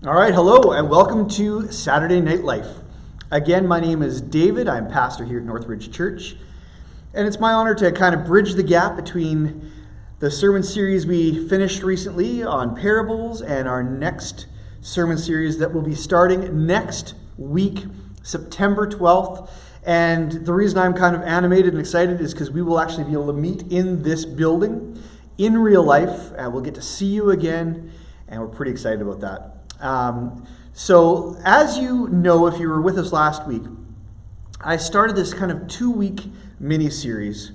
All right, hello, and welcome to Saturday Night Life. Again, my name is David. I'm pastor here at Northridge Church, and it's my honor to kind of bridge the gap between the sermon series we finished recently on parables and our next sermon series that will be starting next week, September 12th. And the reason I'm kind of animated and excited is because we will actually be able to meet in this building in real life, and we'll get to see you again, and we're pretty excited about that. So as you know, if you were with us last week, I started this kind of 2-week mini-series.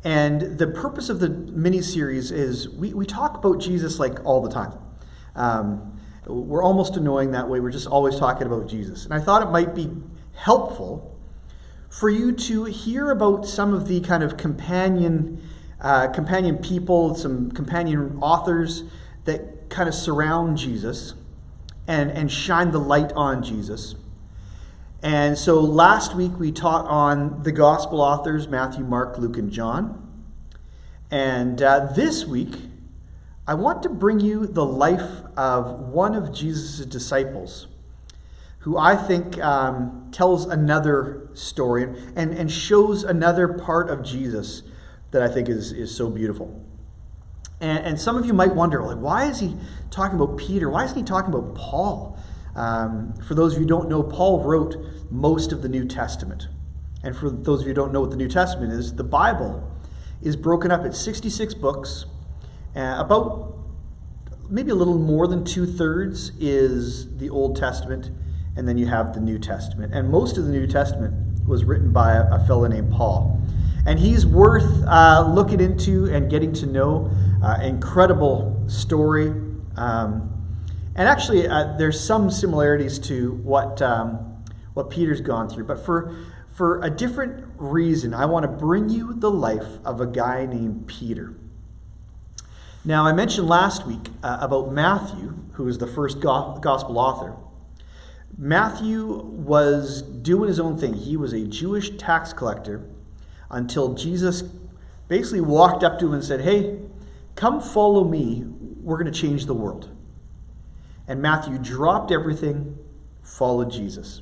And the purpose of the mini-series is we talk about Jesus like all the time. We're almost annoying that way. We're just always talking about Jesus. And I thought it might be helpful for you to hear about some of the kind of companion people, some companion authors that kind of surround Jesus and shine the light on Jesus. And so last week we taught on the gospel authors, Matthew, Mark, Luke, and John. And this week, I want to bring you the life of one of Jesus' disciples, who I think tells another story and shows another part of Jesus that I think is so beautiful. And some of you might wonder, like, why is he talking about Peter? Why isn't he talking about Paul? For those of you who don't know, Paul wrote most of the New Testament. And for those of you who don't know what the New Testament is, the Bible is broken up into 66 books. About maybe a little more than 2/3 is the Old Testament, and then you have the New Testament. And most of the New Testament was written by a fellow named Paul. And he's worth looking into and getting to know. Incredible story. And actually, there's some similarities to what Peter's gone through. But for a different reason, I want to bring you the life of a guy named Peter. Now, I mentioned last week about Matthew, who is the first gospel author. Matthew was doing his own thing. He was a Jewish tax collector until Jesus basically walked up to him and said, "Hey, come follow me. We're going to change the world." And Matthew dropped everything, followed Jesus.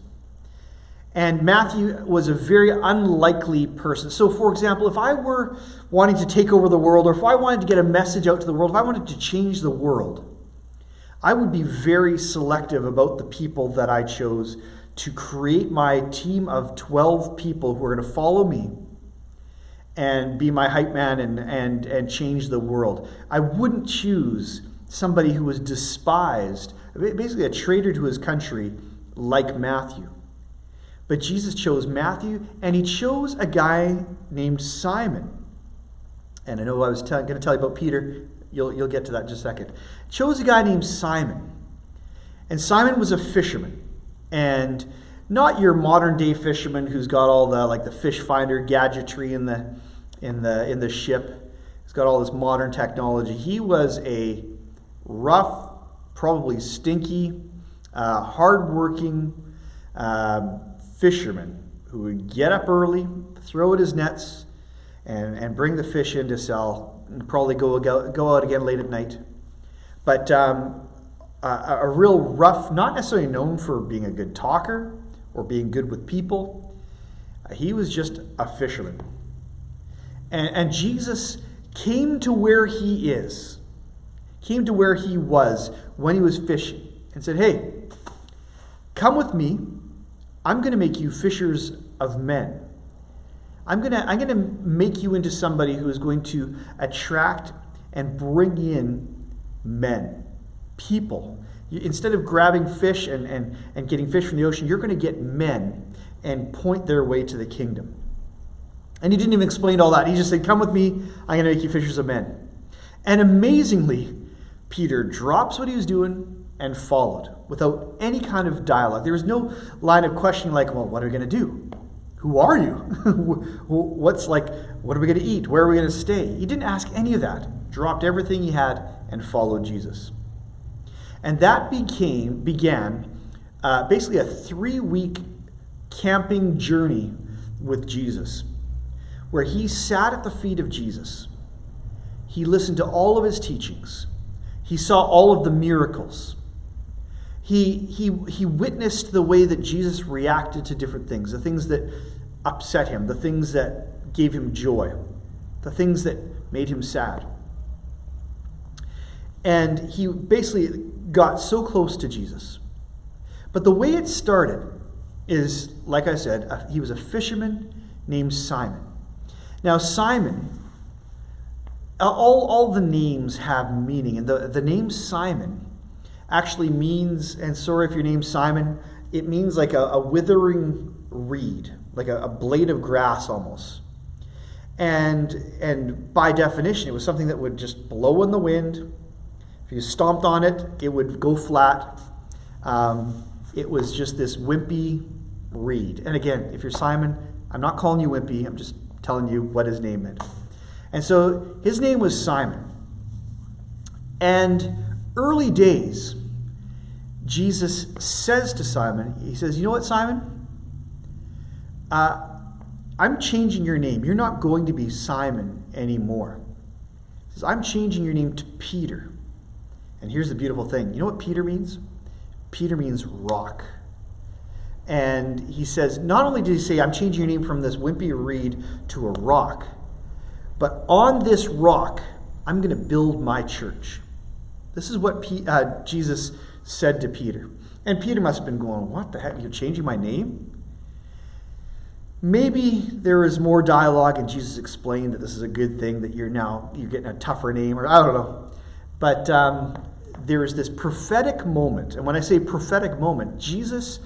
And Matthew was a very unlikely person. So, for example, if I were wanting to take over the world, or if I wanted to get a message out to the world, if I wanted to change the world, I would be very selective about the people that I chose to create my team of 12 people who are going to follow me and be my hype man and change the world. I wouldn't choose somebody who was despised, basically a traitor to his country, like Matthew. But Jesus chose Matthew, and he chose a guy named Simon. And I know I was going to tell you about Peter. You'll get to that in just a second. Chose a guy named Simon. And Simon was a fisherman. And not your modern day fisherman who's got all the fish finder gadgetry in the ship. He's got all this modern technology. He was a rough, probably stinky, hardworking fisherman who would get up early, throw out his nets, and bring the fish in to sell, and probably go out again late at night. But a real rough, not necessarily known for being a good talker or being good with people. He was just a fisherman. And Jesus came to where he is, came to where he was when he was fishing, and said, "Hey, come with me. I'm going to make you fishers of men. I'm going to make you into somebody who is going to attract and bring in men, people. Instead of grabbing fish and getting fish from the ocean, you're going to get men and point their way to the kingdom." And he didn't even explain all that. He just said, "Come with me. I'm going to make you fishers of men." And amazingly, Peter drops what he was doing and followed without any kind of dialogue. There was no line of questioning like, "Well, what are we going to do? Who are you? What are we going to eat? Where are we going to stay?" He didn't ask any of that. Dropped everything he had and followed Jesus. And that began basically a 3-week camping journey with Jesus, where he sat at the feet of Jesus. He listened to all of his teachings. He saw all of the miracles. He witnessed the way that Jesus reacted to different things, the things that upset him, the things that gave him joy, the things that made him sad. And he basically got so close to Jesus. But the way it started is, like I said, he was a fisherman named Simon. Now, Simon, all the names have meaning. And the name Simon actually means, and sorry if your name's Simon, it means like a withering reed, like a blade of grass almost. And by definition, it was something that would just blow in the wind. If you stomped on it, it would go flat. It was just this wimpy reed. And again, if you're Simon, I'm not calling you wimpy. I'm just telling you what his name meant. And so his name was Simon. And early days, Jesus says to Simon, he says, you know what, Simon? I'm changing your name. You're not going to be Simon anymore. He says, I'm changing your name to Peter. And here's the beautiful thing. You know what Peter means? Peter means rock. And he says, not only did he say, I'm changing your name from this wimpy reed to a rock, but on this rock, I'm going to build my church. This is what Jesus said to Peter. And Peter must have been going, what the heck? You're changing my name? Maybe there is more dialogue and Jesus explained that this is a good thing, that you're getting a tougher name, or I don't know. But there is this prophetic moment. And when I say prophetic moment, Jesus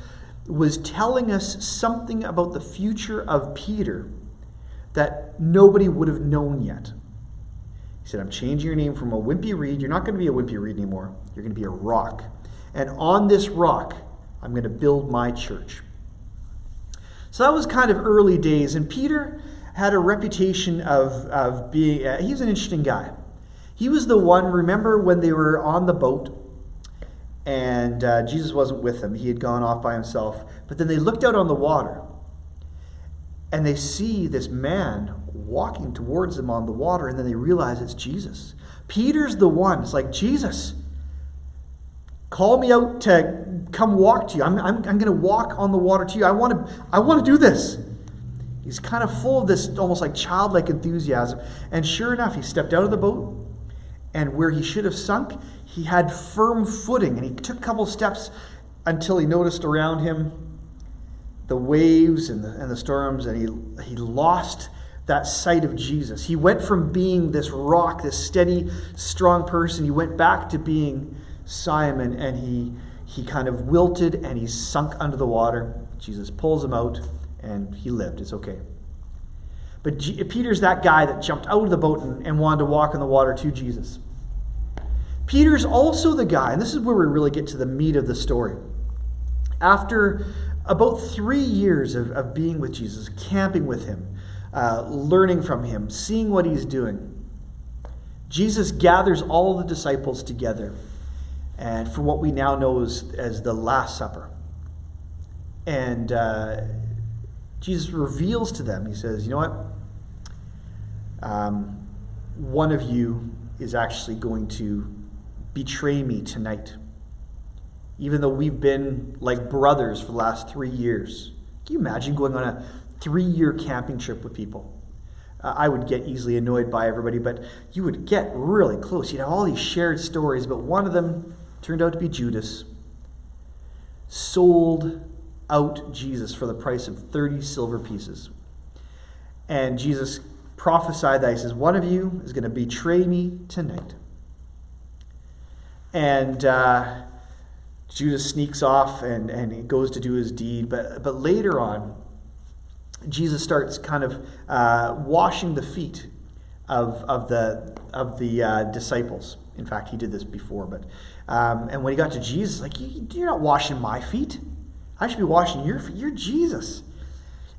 was telling us something about the future of Peter that nobody would have known yet. He said, I'm changing your name from a wimpy reed. You're not going to be a wimpy reed anymore. You're going to be a rock. And on this rock, I'm going to build my church. So that was kind of early days. And Peter had a reputation of being, he was an interesting guy. He was the one, remember when they were on the boat and Jesus wasn't with them. He had gone off by himself. But then they looked out on the water and they see this man walking towards them on the water, and then they realize it's Jesus. Peter's the one. It's like, Jesus, call me out to come walk to you. I'm going to walk on the water to you. I want to do this. He's kind of full of this almost like childlike enthusiasm. And sure enough, he stepped out of the boat, and where he should have sunk, he had firm footing. And he took a couple steps until he noticed around him the waves and the storms, and he lost that sight of Jesus. He went from being this rock, this steady, strong person, he went back to being Simon, and he kind of wilted and he sunk under the water. Jesus pulls him out, and he lived. It's okay. But Peter's that guy that jumped out of the boat and wanted to walk on the water to Jesus. Peter's also the guy, and this is where we really get to the meat of the story. After about 3 years of being with Jesus, camping with him, learning from him, seeing what he's doing, Jesus gathers all the disciples together, and for what we now know as the Last Supper. And Jesus reveals to them, he says, you know what? One of you is actually going to betray me tonight. Even though we've been like brothers for the last 3 years. Can you imagine going on a 3-year camping trip with people? I would get easily annoyed by everybody, but you would get really close. You'd have all these shared stories, but one of them turned out to be Judas. Sold out Jesus for the price of 30 silver pieces. And Jesus prophesied that. He says, one of you is going to betray me tonight. And Judas sneaks off and he goes to do his deed. But later on, Jesus starts kind of washing the feet of the disciples. In fact, he did this before. But and when he got to Jesus, like, you're not washing my feet. I should be washing your feet. You're Jesus.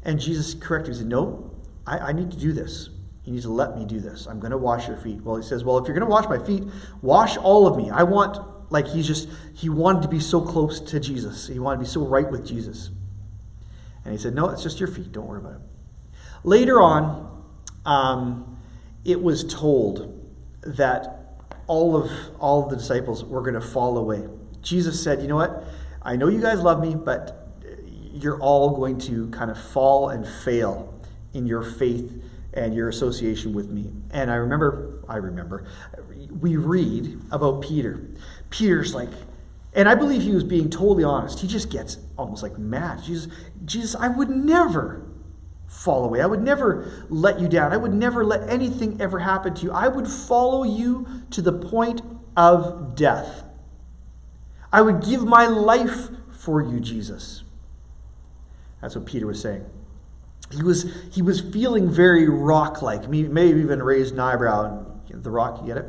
And Jesus corrected him. He said, no, I need to do this. You need to let me do this. I'm going to wash your feet. Well, he says, well, if you're going to wash my feet, wash all of me. I want, like, he wanted to be so close to Jesus. He wanted to be so right with Jesus. And he said, no, it's just your feet. Don't worry about it. Later on, it was told that all of the disciples were going to fall away. Jesus said, you know what? I know you guys love me, but you're all going to kind of fall and fail in your faith and your association with me. And I remember, we read about Peter. Peter's like, and I believe he was being totally honest. He just gets almost like mad. Jesus, I would never fall away. I would never let you down. I would never let anything ever happen to you. I would follow you to the point of death. I would give my life for you, Jesus. That's what Peter was saying. He was feeling very rock-like. Maybe even raised an eyebrow. The Rock, you get it?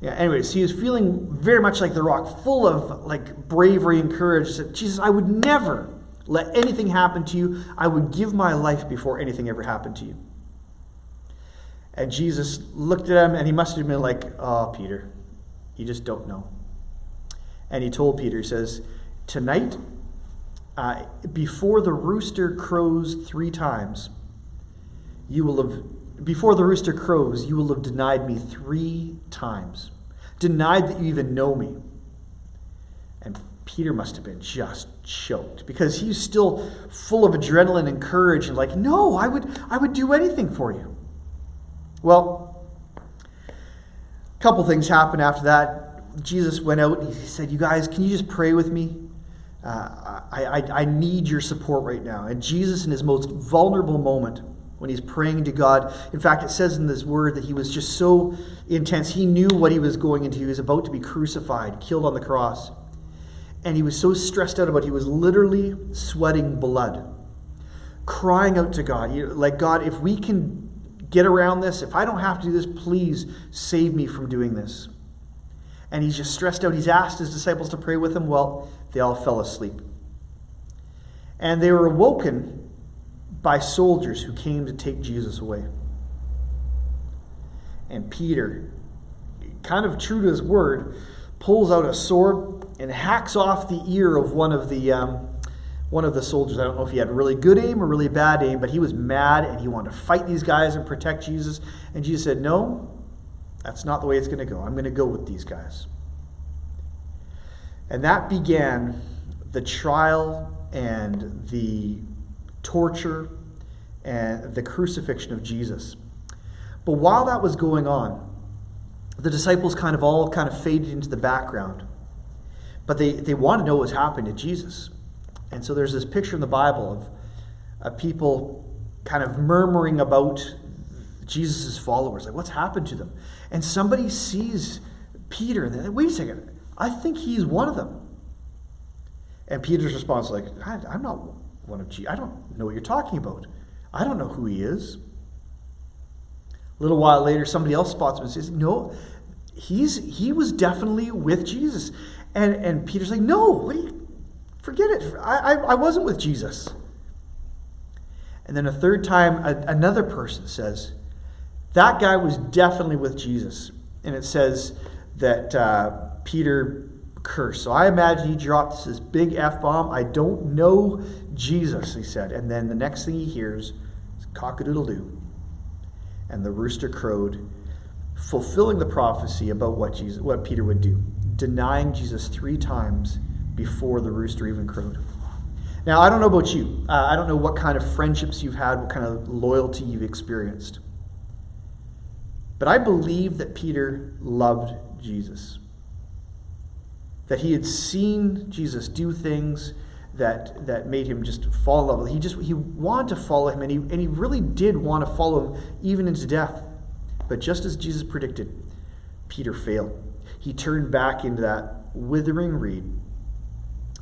Yeah. Anyways, he was feeling very much like the Rock, full of like bravery and courage. He said, Jesus, I would never let anything happen to you. I would give my life before anything ever happened to you. And Jesus looked at him, and he must have been like, oh, Peter, you just don't know. And he told Peter, he says, tonight, before the rooster crows 3 times, before the rooster crows, you will have denied me 3 times. Denied that you even know me. And Peter must have been just choked because he's still full of adrenaline and courage and like, no, I would do anything for you. Well, a couple things happened after that. Jesus went out and he said, you guys, can you just pray with me? I need your support right now. And Jesus, in his most vulnerable moment, when he's praying to God, in fact, it says in this word that he was just so intense. He knew what he was going into. He was about to be crucified, killed on the cross. And he was so stressed out about it, he was literally sweating blood, crying out to God. Like, God, if we can get around this, if I don't have to do this, please save me from doing this. And he's just stressed out. He's asked his disciples to pray with him. Well, they all fell asleep. And they were awoken by soldiers who came to take Jesus away. And Peter, kind of true to his word, pulls out a sword and hacks off the ear of one of the soldiers. I don't know if he had really good aim or really bad aim, but he was mad and he wanted to fight these guys and protect Jesus. And Jesus said, no, that's not the way it's going to go. I'm going to go with these guys. And that began the trial and the torture and the crucifixion of Jesus. But while that was going on, the disciples all faded into the background. But they wanted to know what was happening to Jesus. And so there's this picture in the Bible of people kind of murmuring about Jesus' followers. Like, what's happened to them? And somebody sees Peter and they're like, wait a second, I think he's one of them. And Peter's response is like, I'm not one of Jesus. I don't know what you're talking about. I don't know who he is. A little while later, somebody else spots him and says, no, he was definitely with Jesus. And Peter's like, no, forget it. I wasn't with Jesus. And then a third time, another person says, that guy was definitely with Jesus. And it says that Peter cursed. So I imagine he dropped this big F-bomb. I don't know Jesus, he said. And then the next thing he hears is cock-a-doodle-doo. And the rooster crowed, fulfilling the prophecy about what Peter would do, denying Jesus 3 times before the rooster even crowed. Now, I don't know about you. I don't know what kind of friendships you've had, what kind of loyalty you've experienced. But I believe that Peter loved Jesus. That he had seen Jesus do things that made him just fall in love with him. He wanted to follow him, and he really did want to follow him even into death. But just as Jesus predicted, Peter failed. He turned back into that withering reed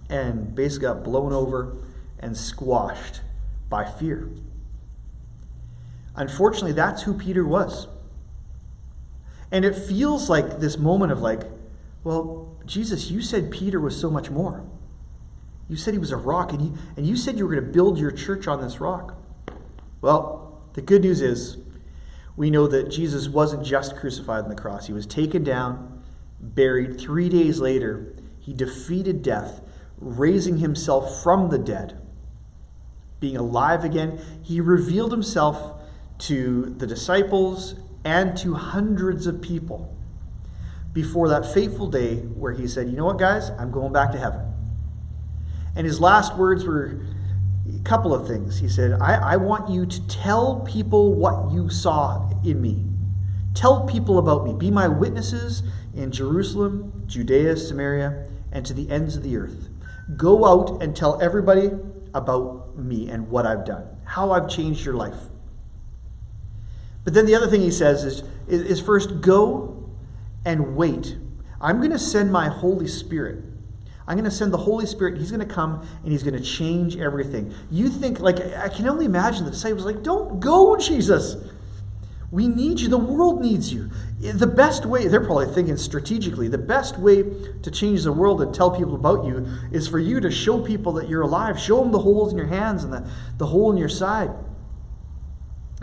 and basically got blown over and squashed by fear. Unfortunately, that's who Peter was. And it feels like this moment of like, well, Jesus, you said Peter was so much more. You said he was a rock, and you said you were going to build your church on this rock. Well, the good news is we know that Jesus wasn't just crucified on the cross. He was taken down, buried. 3 days later, he defeated death, raising himself from the dead, being alive again. He revealed himself to the disciples and to hundreds of people before that fateful day where he said, you know what, guys, I'm going back to heaven. And his last words were a couple of things. He said, I want you to tell people what you saw in me. Tell people about me. Be my witnesses in Jerusalem, Judea, Samaria, and to the ends of the earth. Go out and tell everybody about me and what I've done, how I've changed your life. But then the other thing he says is first, go and wait. I'm going to send my Holy Spirit. I'm going to send the Holy Spirit. He's going to come and he's going to change everything. You think, like, I can only imagine the disciples like, don't go, Jesus. We need you. The world needs you. The best way, they're probably thinking strategically, the best way to change the world and tell people about you is for you to show people that you're alive. Show them the holes in your hands and the hole in your side.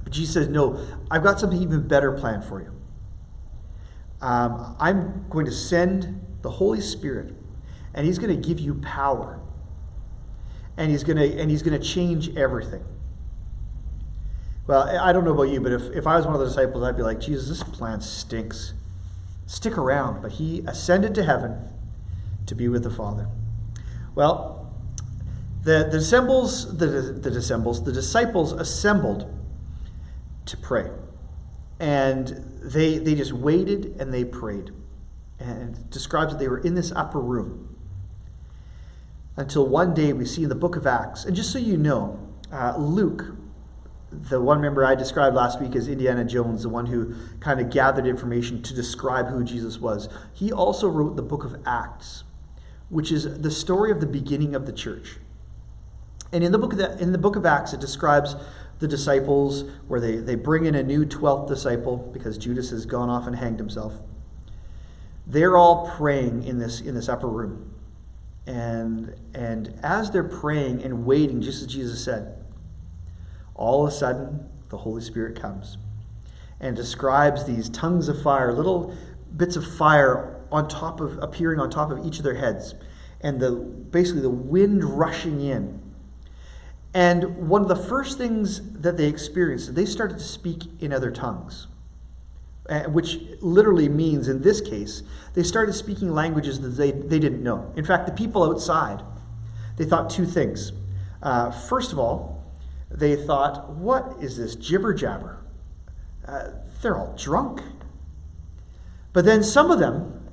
But Jesus says, no, I've got something even better planned for you. I'm going to send the Holy Spirit, and he's going to give you power. And he's going to change everything. Well, I don't know about you, but if I was one of the disciples, I'd be like, Jesus, this plan stinks. Stick around. But he ascended to heaven to be with the Father. Well, the disciples assembled to pray. And they just waited and they prayed. And it describes that they were in this upper room. Until one day we see in the book of Acts, and just so you know, Luke, the one member I described last week as Indiana Jones, the one who kind of gathered information to describe who Jesus was, he also wrote the book of Acts, which is the story of the beginning of the church. And in the book of Acts, it describes the disciples where they bring in a new 12th disciple because Judas has gone off and hanged himself. They're all praying in this upper room. And as they're praying and waiting, just as Jesus said, all of a sudden, the Holy Spirit comes and describes these tongues of fire, little bits of fire appearing on top of each of their heads, and basically the wind rushing in. And one of the first things that they experienced, they started to speak in other tongues, which literally means, in this case, they started speaking languages that they didn't know. In fact, the people outside, they thought two things. First of all, they thought, what is this jibber-jabber? They're all drunk. But then some of them,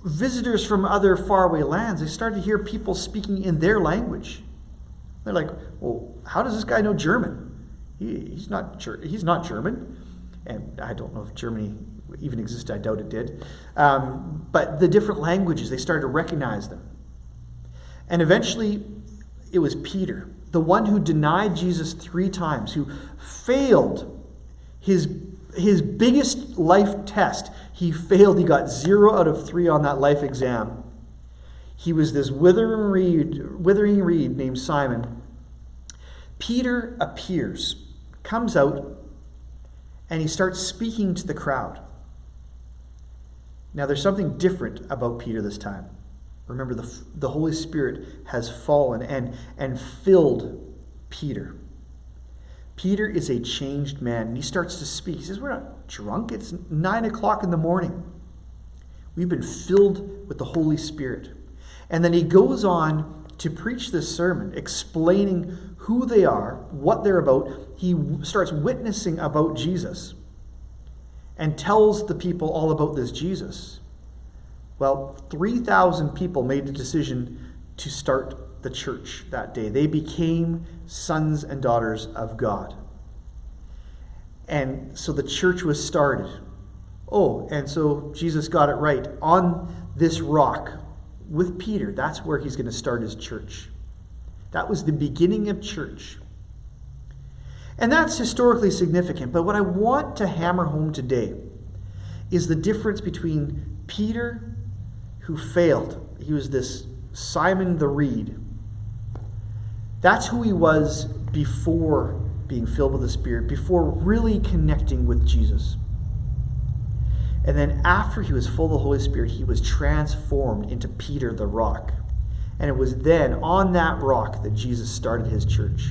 visitors from other faraway lands, they started to hear people speaking in their language. They're like, well, how does this guy know German? He's not German. And I don't know if Germany even existed. I doubt it did. But the different languages, they started to recognize them. And eventually, it was Peter, the one who denied Jesus 3 times, who failed his biggest life test. He failed. He got 0 out of 3 on that life exam. He was this withering reed named Simon. Peter appears, comes out, and he starts speaking to the crowd. Now, there's something different about Peter this time. Remember, the Holy Spirit has fallen and filled Peter. Peter is a changed man, and he starts to speak. He says, we're not drunk. It's 9 o'clock in the morning. We've been filled with the Holy Spirit. And then he goes on to preach this sermon, explaining who they are, what they're about. He starts witnessing about Jesus and tells the people all about this Jesus. Well, 3,000 people made the decision to start the church that day. They became sons and daughters of God. And so the church was started. Oh, and so Jesus got it right. On this rock with Peter, that's where he's going to start his church. That was the beginning of church. And that's historically significant. But what I want to hammer home today is the difference between Peter, who failed. He was this Simon the Reed. That's who he was before being filled with the Spirit, before really connecting with Jesus. And then after he was full of the Holy Spirit, he was transformed into Peter the rock. And it was then on that rock that Jesus started his church.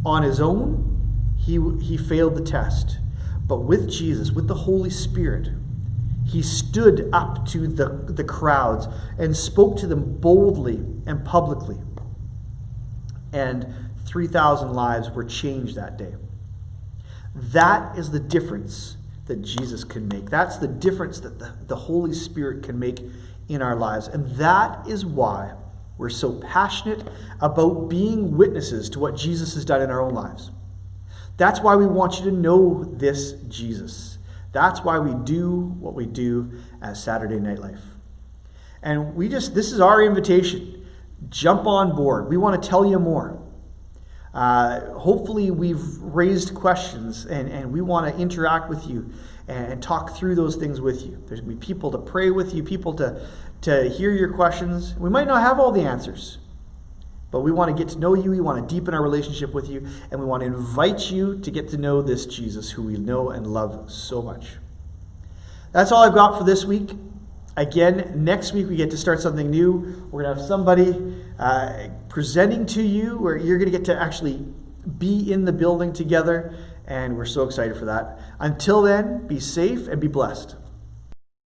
On his own, he failed the test. But with Jesus, with the Holy Spirit, He stood up to the crowds and spoke to them boldly and publicly. And 3,000 lives were changed that day. That is the difference that Jesus can make. That's the difference that the Holy Spirit can make in our lives. And that is why we're so passionate about being witnesses to what Jesus has done in our own lives. That's why we want you to know this Jesus. That's why we do what we do as Saturday Night Life. And this is our invitation. Jump on board. We want to tell you more. Hopefully we've raised questions and we want to interact with you and talk through those things with you. There's going to be people to pray with you, people to hear your questions. We might not have all the answers, but we want to get to know you. We want to deepen our relationship with you, and we want to invite you to get to know this Jesus who we know and love so much. That's all I've got for this week. Again, next week we get to start something new. We're going to have somebody presenting to you where you're going to get to actually be in the building together, and we're so excited for that. Until then, be safe and be blessed.